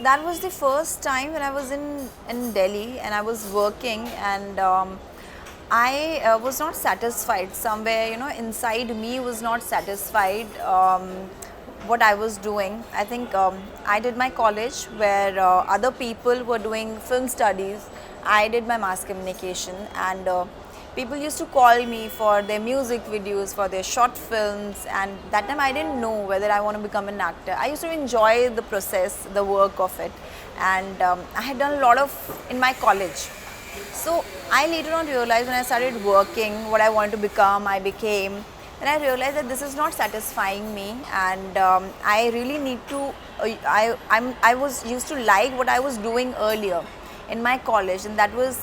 that was the first time when I was in Delhi and I was working, and I was not satisfied. Somewhere, inside me was not satisfied what I was doing. I think I did my college where other people were doing film studies. I did my mass communication, and people used to call me for their music videos, for their short films, and that time I didn't know whether I want to become an actor. I used to enjoy the process, the work of it, and I had done a lot of in my college. So I later on realized when I started working what I wanted to become, I became. And I realized that this is not satisfying me, and I really need to. I was used to like what I was doing earlier in my college, and that was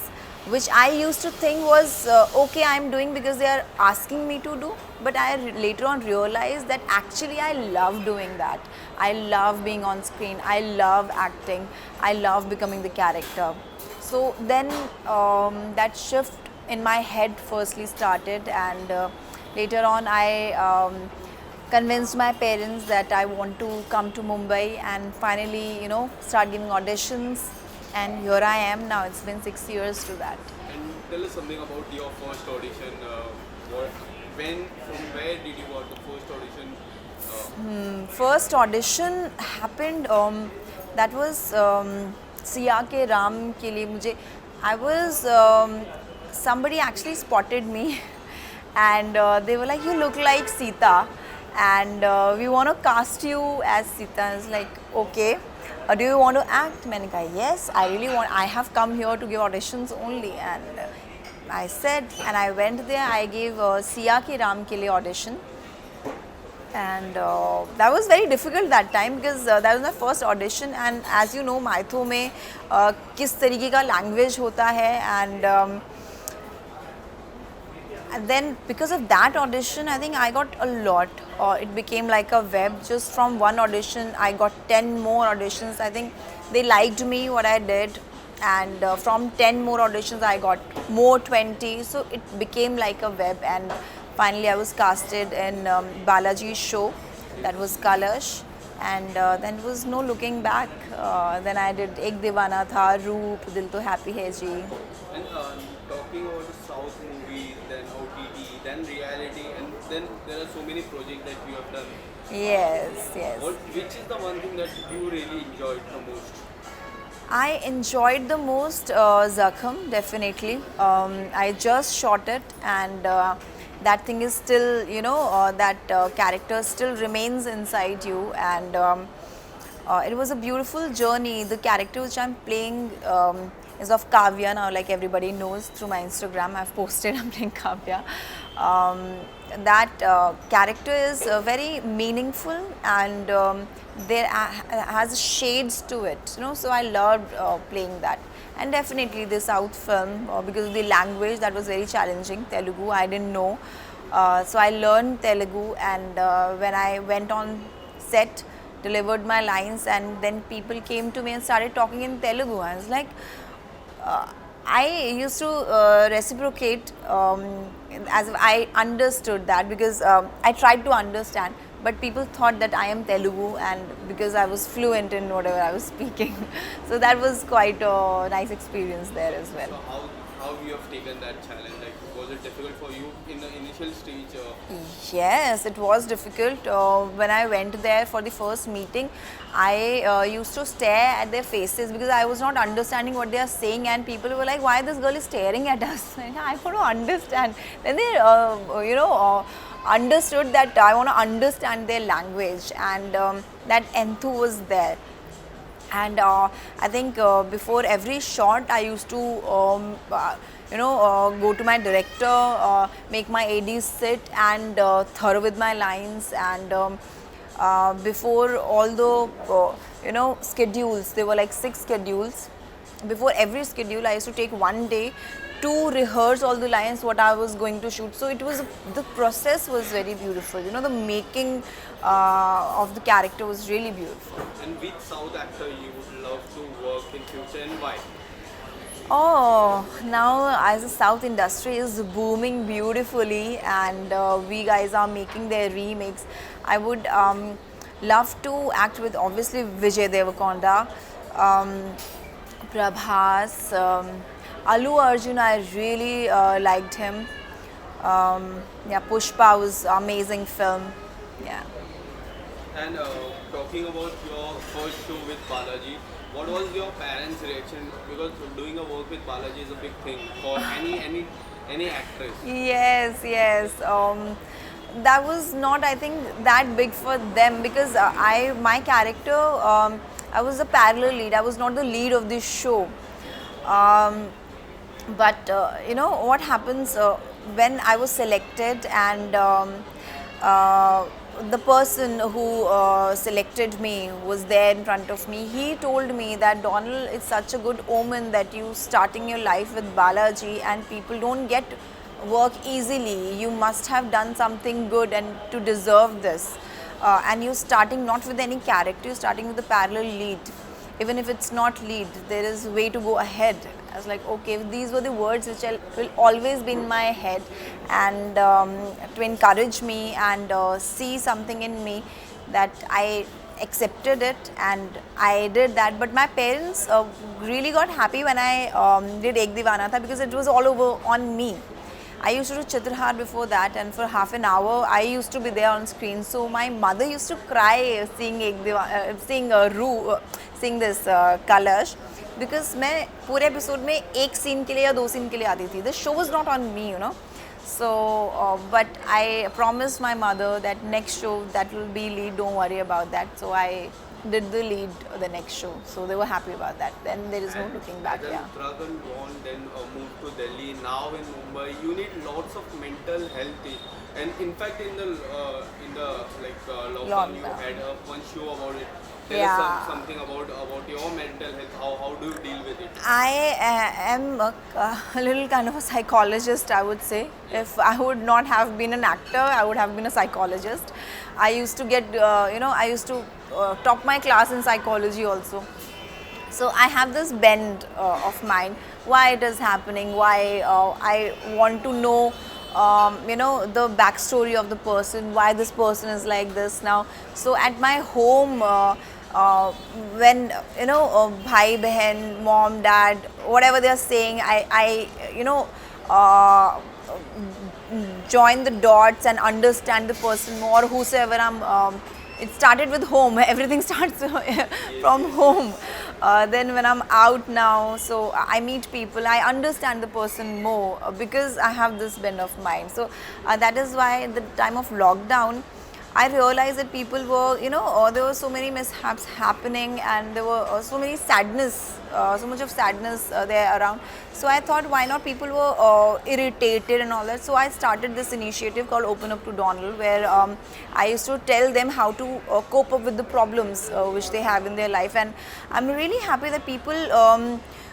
which I used to think was okay. I'm doing because they are asking me to do. But I later on realized that actually I love doing that. I love being on screen. I love acting. I love becoming the character. So then that shift in my head firstly started, and later on I convinced my parents that I want to come to Mumbai and finally, start giving auditions. And here I am now. It's been 6 years to that. And tell us something about your first audition. From where did you got the first audition? First audition happened. That was Siya के राम के लिए मुझे I was somebody actually spotted me and they were like, you look like Sita and we want to cast you as Sita. I was like, okay, do you want to act? मैंने कहा yes, I really want. I have come here to give auditions only, and I said, and I went there. I gave Siya के राम के लिए audition. And that was very difficult that time because that was my first audition, and as you know mytho में किस तरीके का language होता है, and then because of that audition I think I got a lot. It became like a web. Just from one audition I got 10 more auditions. I think they liked me what I did, and from 10 more auditions I got more 20, so it became like a web. And finally I was casted in Balaji's show, that was Kalash, and then there was no looking back. Then I did Ek Divana Tha, Roop, Dil To Happy Hai Ji. And talking about the South movies, then OTT, then reality, and then there are so many projects that you have done. Yes, yes. Which is the one thing that you really enjoyed the most? I enjoyed the most Zakham, definitely. I just shot it, and that thing is still, that character still remains inside you, and it was a beautiful journey. The character which I'm playing is of Kavya now, like everybody knows through my Instagram. I've posted I'm playing Kavya. That character is very meaningful, and there has shades to it, so I loved playing that. And definitely the South film, because of the language, that was very challenging. Telugu, I didn't know. So I learned Telugu, and when I went on set, delivered my lines, and then people came to me and started talking in Telugu. I was like, I used to reciprocate as if I understood that, because I tried to understand. But people thought that I am Telugu, and because I was fluent in whatever I was speaking. So that was quite a nice experience there as well. So how you have taken that challenge? Like, was it difficult for you in the initial stage? Yes, it was difficult. When I went there for the first meeting, I used to stare at their faces because I was not understanding what they are saying, and people were like, why this girl is staring at us? I want to understand. Then they, understood that I want to understand their language, and that enthu was there. And I think before every shot I used to go to my director, make my ADs sit and thorough with my lines, and before all the schedules, there were like 6 schedules. Before every schedule I used to take one day to rehearse all the lines what I was going to shoot. So it was, the process was very beautiful. The making of the character was really beautiful. And which South actor you would love to work in future, and why? Oh, now as the South industry is booming beautifully, and we guys are making their remakes, I would love to act with obviously Vijay Deverakonda. Um, Prabhas, Alu Arjun, I really liked him. Yeah, Pushpa was amazing film. Yeah. And talking about your first show with Balaji, what was your parents' reaction? Because doing a work with Balaji is a big thing for any actress. Yes, yes. That was not, I think, that big for them because my character, I was a parallel lead. I was not the lead of this show. Um, but you know what happens when I was selected and uh, the person who selected me was there in front of me. He told me that Donal, it's such a good omen that you starting your life with Balaji and people don't get work easily. You must have done something good and to deserve this. And you're starting not with any character, you're starting with a parallel lead. Even if it's not lead, there is way to go ahead. I was like, okay, these were the words which will always be in my head, and to encourage me and see something in me, that I accepted it and I did that. But my parents really got happy when I did Ek Divana Tha, because it was all over on me. I used to do Chitrahar before that, and for half an hour I used to be there on screen. So my mother used to cry seeing seeing this Kalash, because मैं पूरे episode में एक scene के लिए या 2 scene के लिए आती थी. The show was not on me, you know. So, but I promised my mother that next show that will be lead. Don't worry about that. So I did the lead the next show. So they were happy about that. Then there is no looking back. Then Yeah. struggle on, then moved to Delhi. Now in Mumbai, you need lots of mental health. And in fact, in the lockdown, you Lockdown. had one show about it. Tell Yeah. us something about your mental health. How do you deal with it? I am a little kind of a psychologist, I would say. If I would not have been an actor, I would have been a psychologist. I used to get, I used to top my class in psychology also. So I have this bend of mine, why it is happening, why I want to know, the backstory of the person, why this person is like this now. So at my home, when bhai behan, mom, dad, whatever they are saying, I join the dots and understand the person more. Whosoever it started with home. Everything starts from home. Then when I'm out now, so I meet people, I understand the person more because I have this bend of mind. So that is why at the time of lockdown, I realized that people were, there were so many mishaps happening, and there were so many sadness, so much of sadness there around. So I thought, why not? People were irritated and all that. So I started this initiative called Open Up to Donal, where I used to tell them how to cope up with the problems which they have in their life. And I'm really happy that people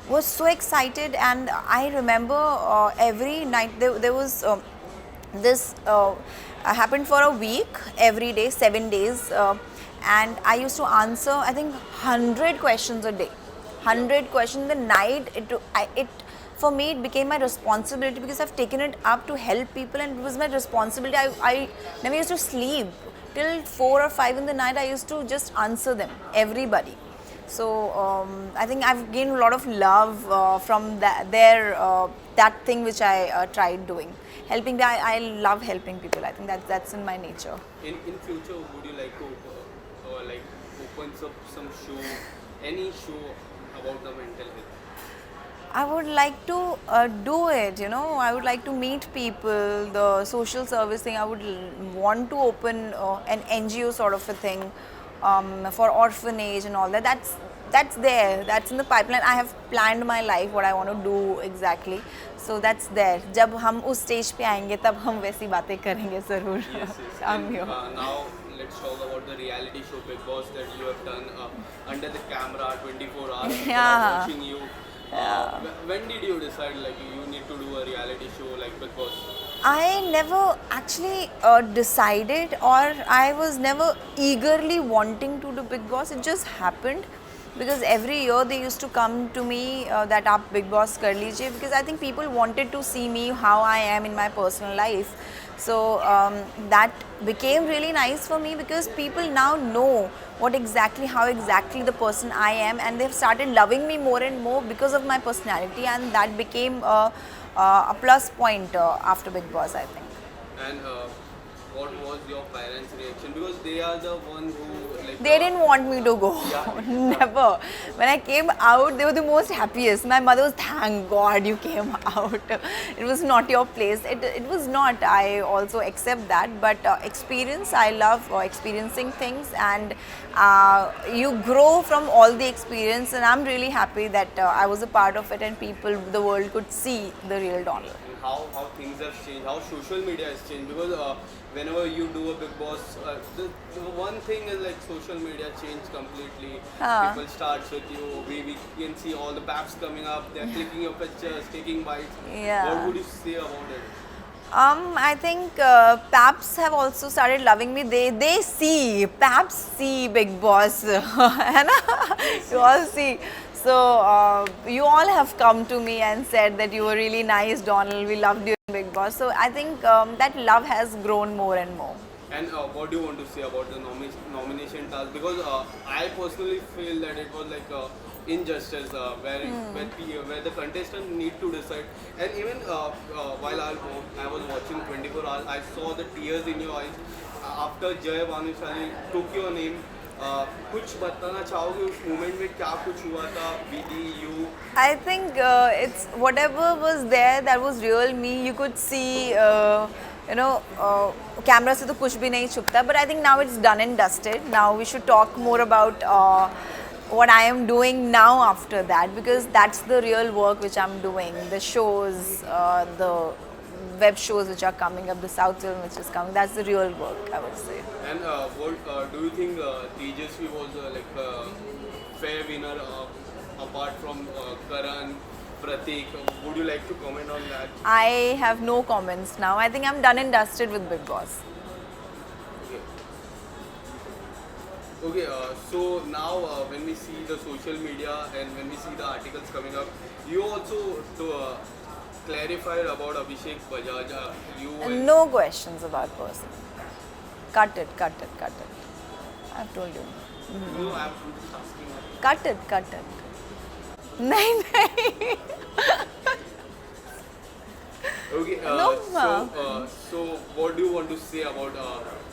were so excited. And I remember every night there was this happened for a week, every day, 7 days, and I used to answer, I think, 100 questions a day. 100 questions the night. For me, it became my responsibility, because I've taken it up to help people, and it was my responsibility. I never used to sleep till 4 or 5 in the night. I used to just answer them, everybody. So I think I've gained a lot of love from that thing which I tried doing. Helping, I love helping people. I think that's in my nature. In future, would you like to open up some show, any show about the mental health? I would like to do it, I would like to meet people, the social service thing. I would want to open an NGO sort of a thing for orphanage and all that. That's there, that's in the pipeline. I have planned my life, what I want to do exactly. So that's there. जब हम उस stage पे आएंगे तब हम वैसी बातें करेंगे ज़रूर. Yes. I'm And, here. now let's talk about the reality show Big Boss that you have done under the camera 24 hours. People are Yeah. watching you. When did you decide you need to do a reality show like Big Boss? I never actually decided, or I was never eagerly wanting to do Big Boss. It just happened because every year they used to come to me that आप Big Boss कर लीजिए, because I think people wanted to see me how I am in my personal life. So that became really nice for me because people now know how exactly the person I am, and they've started loving me more and more because of my personality, and that became a plus point after Big Boss, I think. And what was your parents' reaction? Because they are the one who like. They didn't want me to go. Yeah. Never. When I came out, they were the most happiest. My mother was, thank God you came out. It was not your place. It was not. I also accept that. But experience, I love experiencing things, and you grow from all the experience. And I'm really happy that I was a part of it, and people, the world could see the real Donal. And how things have changed, how social media has changed. Because whenever you do a Big Boss, the one thing is like social media changed completely. People starts with you. We can see all the paps coming up. They're clicking your pictures, taking bites. Yeah. What would you say about it? I think Paps have also started loving me. They see, Paps see Big Boss. है ना? You all see. So you all have come to me and said that you were really nice, Donal. We loved you in Big Boss. So I think that love has grown more and more. And what do you want to say about the nomination task? Because I personally feel that it was like injustice where the contestant need to decide. And even while I was watching 24 hours, I saw the tears in your eyes after Jay Bhanushali took your name. कुछ बताना चाहोगे उस moment में क्या कुछ हुआ था? विधि, you? I think it's whatever was there, that was real me. You could see, camera से तो कुछ भी नहीं छुपता. But I think now it's done and dusted. Now we should talk more about what I am doing now after that, because that's the real work which I'm doing. The shows, the web shows which are coming up, the South film which is coming. That's the real work, I would say. And what do you think Tejasvi was like a fair winner apart from Karan, Pratik? Would you like to comment on that? I have no comments now. I think I'm done and dusted with Big Boss. Okay, so now when we see the social media and when we see the articles coming up, you also to clarified about Abhishek Bajaj. No questions about person. Cut it. I've told you. No, I'm just asking. Cut it. नहीं. Okay, No, so what do you want to say about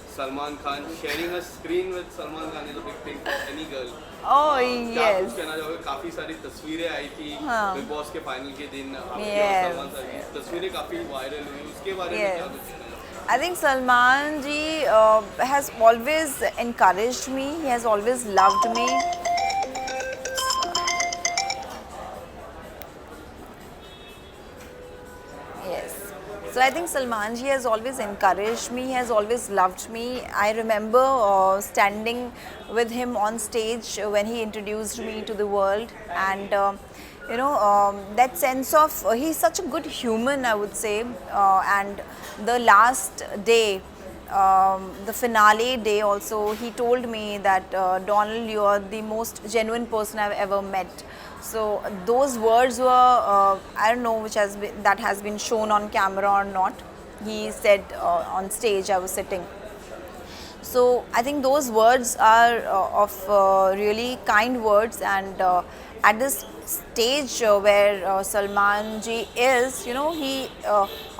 Salman Khan? Sharing a screen with Salman Khan is a big thing for any girl. Oh क्या कुछ yes. कहना चाहोगे? काफी सारी तस्वीरें आई थी big boss के फाइनल के दिन आपकी और Yes. सलमान सर की तस्वीरें काफी वायरल हुई उसके बारे में Yes. क्या कुछ कहना? I think Salman ji has always encouraged me. He has always loved me. Yes. So I think Salman ji has always encouraged me. He has always loved me. I remember standing with him on stage when he introduced me to the world, and that sense of he's such a good human, I would say. And the last day, the finale day also, he told me that Donal, you are the most genuine person I've ever met. So those words were, I don't know that has been shown on camera or not. He said on stage, I was sitting. So I think those words are of really kind words, and at this stage where Salman ji is, he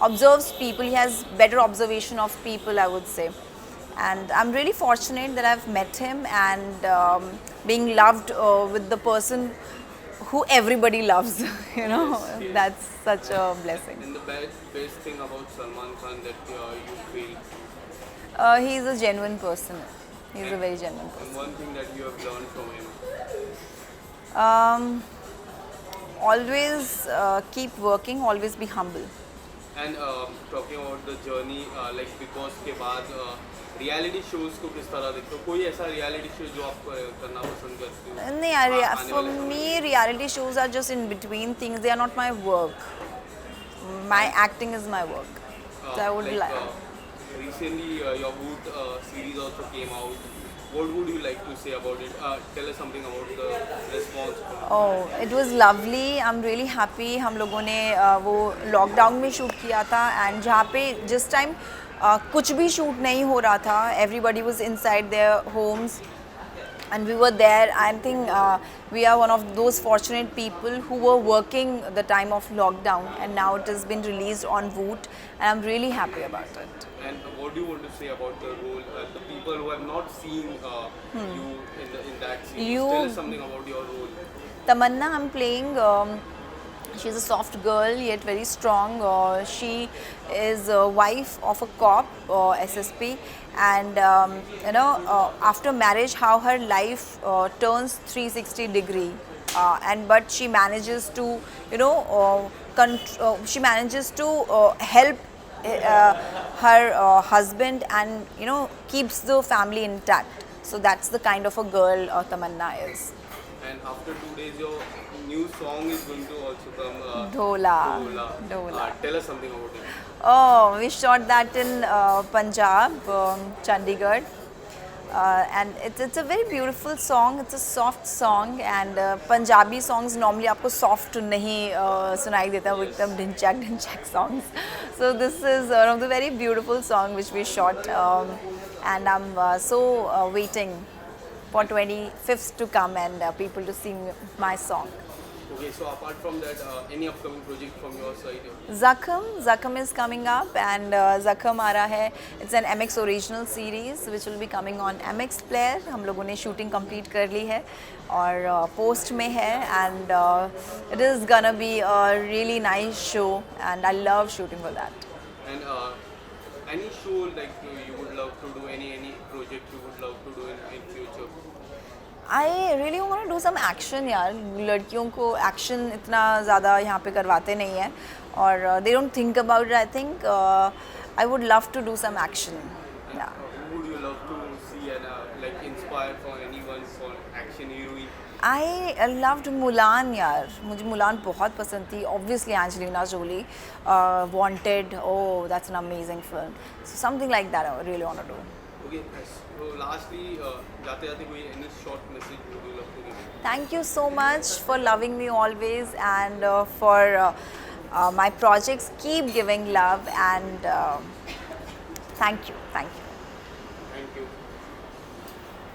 observes people. He has better observation of people, I would say. And I'm really fortunate that I've met him and being loved with the person who everybody loves. Yes. That's such a blessing. And the best thing about Salman Khan that you feel, He's a genuine person. He's a very genuine person. and one thing that you have learned from him. Always keep working, always be humble. And talking about the journey, like Big Boss के बाद reality shows को किस तरह देखते हो? कोई ऐसा reality show जो आप करना पसंद करते हो? नहीं, for me, reality shows are just in between things. They are not my work. My acting is my work. So I would like. Recently, your Boot series also came out. What would you like to say about it? Tell us something about the response. Oh, it was lovely. I'm really happy. हम लोगों ने वो lockdown में shoot किया था, and जहाँ पे जिस टाइम कुछ भी शूट नहीं हो रहा था. Everybody was inside their homes. And we were there. I think we are one of those fortunate people who were working the time of lockdown, and now it has been released on Voot, and I'm really happy about it. And what do you want to say about the role? The people who have not seen you in that series, tell us something about your role. Tamanna, I'm playing. She's a soft girl yet very strong. She is a wife of a cop, SSP, and after marriage, how her life turns 360-degree, and but she manages to, she manages to help her husband, and keeps the family intact. So that's the kind of a girl Tamanna is. And after 2 days, your new song is going to also come. Dhola. Dhola. Tell us something about it. Oh, we shot that in Punjab, Chandigarh. And it's a very beautiful song. It's a soft song, and Punjabi songs normally आपको soft नहीं सुनाई देता, वो एकदम Dhinchak songs. So this is one of the very beautiful song which we shot, and I'm so waiting for 25th to come and people to sing my song. Okay, so apart from that, any upcoming project from your side? Zakham is coming up, and Zakham आ रहा है. It's an MX original series which will be coming on MX Player. हम लोगों ने shooting complete कर ली है और post में है, and it is gonna be a really nice show, and I love shooting for that. And any show like you would love to do, any project you would love to do in future? I really want to do some action यार. लड़कियों को action इतना ज़्यादा यहाँ पे करवाते नहीं हैं, और they don't think about it. I think I would love to do some action. And Yeah. who would you love to see and like inspire for anyone for action heroine? I loved Mulan यार. मुझे Mulan बहुत पसंद थी. Obviously Angelina Jolie, Wanted. Oh, that's an amazing film. So something like that I really want to do. Okay, so lastly, जाते कोई any short message would you love to give? Thank you so much for loving me always, and for my projects. Keep giving love, and thank you. Thank you.